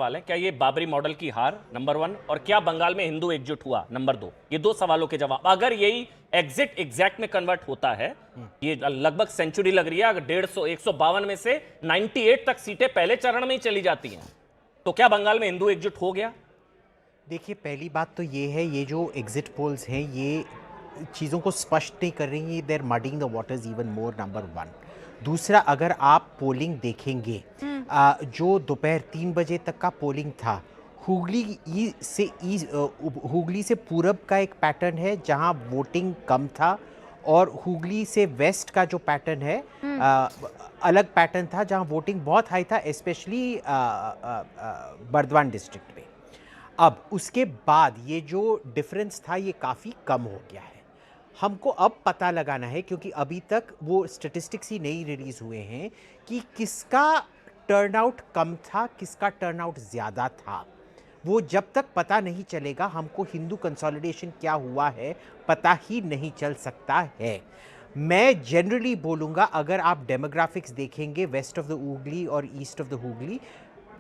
सवाल है, क्या ये बाबरी मॉडल की हार नंबर 1, और क्या बंगाल में हिंदू एकजुट हुआ नंबर 2? ये 2 सवालों के जवाब। अगर यही एग्जिट एग्जैक्ट में कन्वर्ट होता है, ये लगभग सेंचुरी लग रही है, अगर 150 152 में से 98 तक सीटें पहले चरण में ही चली जाती हैं, तो क्या बंगाल में हिंदू एकजुट हो गया? देखिए, पहली बात तो ये है, ये जो एग्जिट पोल्स हैं ये चीज़ों को स्पष्ट नहीं कर रही हैं, they're muddying the waters even more, number 1। दूसरा, अगर आप पोलिंग देखेंगे, जो दोपहर 3 बजे तक का पोलिंग था, हुगली से पूरब का एक पैटर्न है जहां वोटिंग कम था, और हुगली से वेस्ट का जो पैटर्न है अलग पैटर्न था जहां वोटिंग बहुत हाई था, स्पेशली बर्दवान डिस्ट्रिक्ट में। अब उसके बाद ये जो डिफरेंस था ये काफ़ी कम हो गया है। हमको अब पता लगाना है, क्योंकि अभी तक वो स्टेटिस्टिक्स ही नहीं रिलीज़ हुए हैं कि किसका टर्नआउट कम था, किसका टर्नआउट ज़्यादा था। वो जब तक पता नहीं चलेगा, हमको हिंदू कंसोलिडेशन क्या हुआ है पता ही नहीं चल सकता है। मैं जनरली बोलूँगा, अगर आप डेमोग्राफिक्स देखेंगे वेस्ट ऑफ द हुगली और ईस्ट ऑफ द हुगली,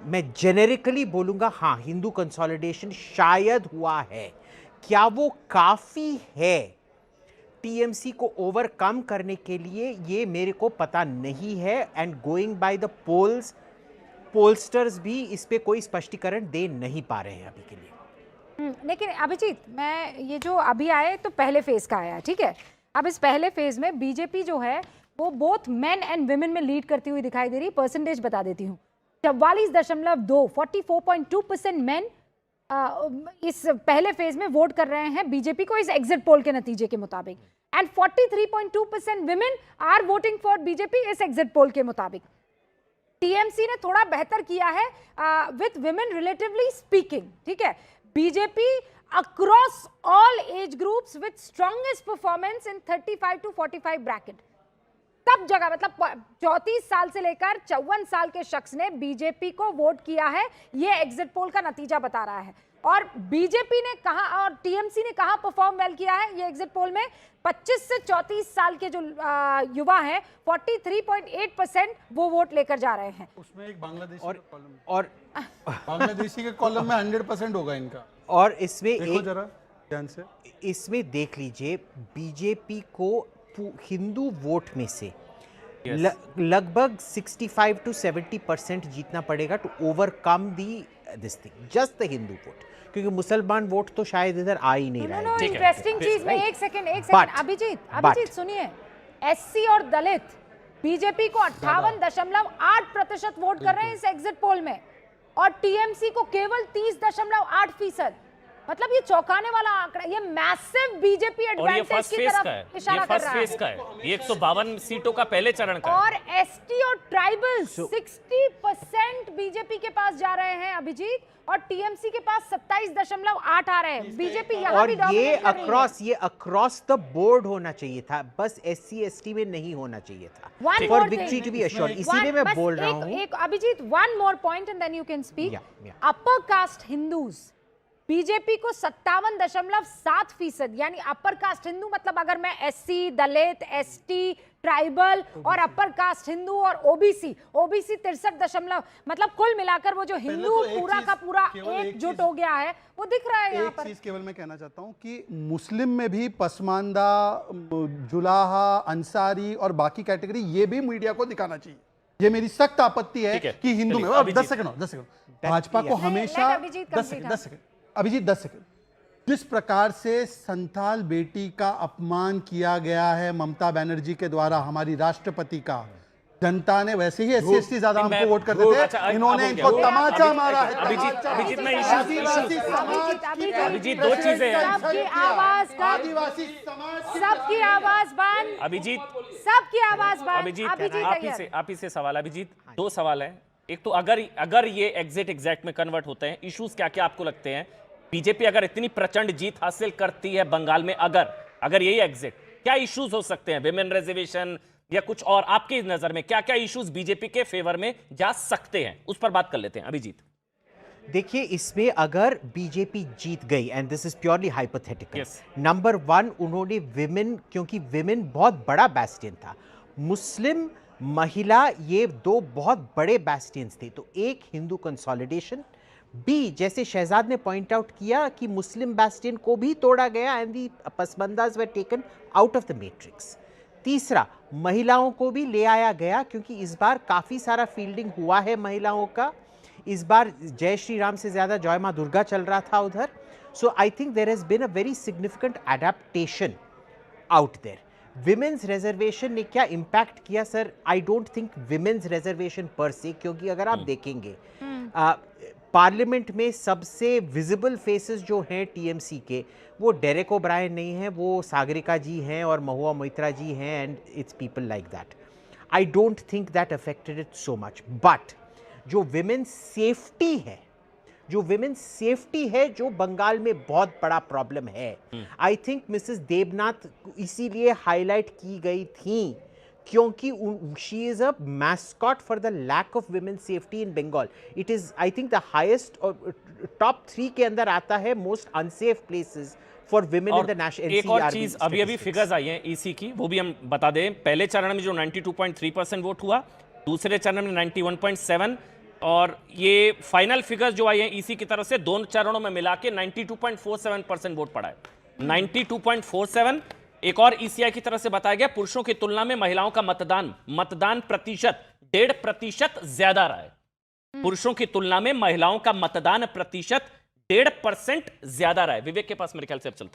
मैं जेनेरिकली बोलूँगा हाँ, हिंदू कंसोलिडेशन शायद हुआ है। क्या वो काफ़ी है टीएमसी को ओवरकम करने के लिए, ये मेरे को पता नहीं है। And going by the polls, pollsters भी इस पे कोई स्पष्टीकरण दे नहीं पा रहे हैं अभी के लिए। लेकिन अभिजीत, मैं ये जो अभी आए तो पहले फेज का आया, ठीक है। अब इस पहले फेज में बीजेपी जो है वो बोथ मेन एंड विमेन में लीड करती हुई दिखाई दे रही। परसेंटेज बता देती हूँ, 44.2 44.2% मेन इस पहले फेज में वोट कर रहे हैं बीजेपी को, इस एग्जिट पोल के नतीजे के मुताबिक। And 43.2% women are voting for BJP इस एग्जिट पोल के मुताबिक। टीएमसी ने थोड़ा बेहतर किया है विथ विमेन रिलेटिवली स्पीकिंग, ठीक है। BJP across all age groups with strongest performance in 35 to 45 bracket, सब जगह, मतलब 34 साल से लेकर 54 साल के शख्स ने बीजेपी को वोट किया है, ये एग्जिट पोल का नतीजा बता रहा है। और बीजेपी ने कहा और टीएमसी ने कहा परफॉर्म वेल किया है ये एग्जिट पोल में। 25 से 34 साल के जो युवा हैं 43.8% वो वोट लेकर जा रहे हैं। उसमें एक बांग्लादेशी और बांग्लादेशी के कॉलम में 100% होगा इनका। और इसमें देखो जरा ध्यान से, इसमें देख लीजिए, बीजेपी को हिंदू वोट में से लगभग 65 to 70% जीतना पड़ेगा to overcome the this thing, just the Hindu vote, क्योंकि मुसलमान वोट तो शायद इधर आ ही नहीं रहा है। इंटरेस्टिंग चीज में एक सेकंड अभिजीत सुनिए, एससी और दलित बीजेपी को 58.8% वोट कर रहे हैं इस एग्जिट पोल में, और टीएमसी को केवल 30.8%। मतलब ये चौंकाने वाला आंकड़ा, ये मैसिव बीजेपी एडवांटेज की तरफ इशारा कर रहा है। ये 152 सीटों का पहले चरण का और एसटी और ट्राइबल 60% बीजेपी के पास जा रहे हैं अभिजीत, और टीएमसी के पास 27.8 आ रहे हैं। बीजेपी यहां भी डोमिनेट कर रही है। ये अक्रॉस द बोर्ड होना चाहिए था, बस एससी एसटी में नहीं होना चाहिए था for victory to be assured. इसीलिए मैं बोल रहा हूं Abhijit, one more point and then you can speak. Upper caste Hindus BJP को 57.7%, यानी अपर कास्ट हिंदू, मतलब अगर मैं एससी, दलित, एसटी, ट्राइबल और अपर कास्ट हिंदू और ओबीसी 63 मतलब कुल मिलाकर वो जो हिंदू पूरा का पूरा एकजुट हो गया है वो दिख रहा है यहाँ पर। एक चीज केवल मैं कहना चाहता हूँ कि मुस्लिम में भी पसमानदा, जुलाहा, अंसारी और बाकी कैटेगरी, ये भी मीडिया को दिखाना चाहिए। ये मेरी सख्त आपत्ति है कि हिंदू में 10 सेकंड भाजपा को हमेशा 10 सेकंड जिस प्रकार से संथाल बेटी का अपमान किया गया है ममता बनर्जी के द्वारा, हमारी राष्ट्रपति का, जनता ने वैसे ही एससी ज्यादा हमको वोट करते थे, इन्होंने इनको तमाचा मारा है। अभिजीत, दो चीजें हैं। आदिवासी समाज, सबकी आवाज बंद अभिजीत, सबकी आवाज बंद। अभिजीत, आप ही से सवाल। अभिजीत, 2 सवाल है। एक तो अगर ये एग्जिट एग्जैक्ट में कन्वर्ट होते हैं, इश्यूज क्या क्या आपको लगते हैं? बीजेपी अगर इतनी प्रचंड जीत हासिल करती है बंगाल में, अगर यही एग्जिट, क्या इश्यूज हो सकते हैं? विमेन रिजर्वेशन या कुछ और? आपकी नजर में क्या क्या इश्यूज बीजेपी के फेवर में जा सकते हैं, उस पर बात कर लेते हैं। अभिजीत, देखिए, इसमें अगर बीजेपी जीत गई, and this is purely hypothetical, number 1 उन्होंने विमेन, क्योंकि विमेन बहुत बड़ा बैस्टियन था, मुस्लिम, महिला, ये 2 बहुत बड़े बैस्टियंस थे, तो एक हिंदू कंसोलिडेशन, बी, जैसे शहजाद ने पॉइंट आउट किया कि मुस्लिम बैस्टियन को भी तोड़ा गया and the Pasmandas were taken out of the matrix. तीसरा, महिलाओं को भी ले आया गया क्योंकि इस बार काफ़ी सारा फील्डिंग हुआ है महिलाओं का। इस बार जय श्री राम से ज़्यादा जय माँ दुर्गा चल रहा था उधर। So I think there has been a very significant adaptation out there. Women's reservation ने क्या इम्पैक्ट किया sir? I don't think women's reservation per se, क्योंकि अगर आप देखेंगे पार्लियामेंट में सबसे विजिबल फेसेस जो हैं टीएमसी के, वो डेरेक ओब्रायन नहीं है, वो सागरिका जी हैं और महुआ मोइत्रा जी हैं and it's people like that. I don't think that affected it so much. But जो विमेन सेफ्टी है, जो बंगाल में बहुत बड़ा प्रॉब्लम है, आई थिंक मिसेस देबनाथ इसीलिए हाईलाइट की गई थी क्योंकि she is a mascot for the lack of women safety in Bengal. It is I think the highest, top 3 के अंदर आता है most unsafe places for women in the national. एक और चीज अभी फिगर्स आई हैं ईसी की, वो भी हम बता दें। पहले चरण में जो 92.3% वोट हुआ, दूसरे चरण में 91.7, और ये फाइनल फिगर्स जो आई हैं ईसी की तरफ से दोनों चरणों में मिला के 92.47% वोट पड़ा है। 92.47। एक और ईसीआई की तरफ से बताया गया पुरुषों की तुलना में महिलाओं का मतदान प्रतिशत 1.5% ज्यादा रहा है। पुरुषों की तुलना में महिलाओं का मतदान प्रतिशत 1.5% ज्यादा रहा है। विवेक के पास मेरे ख्याल से अब चलते हैं।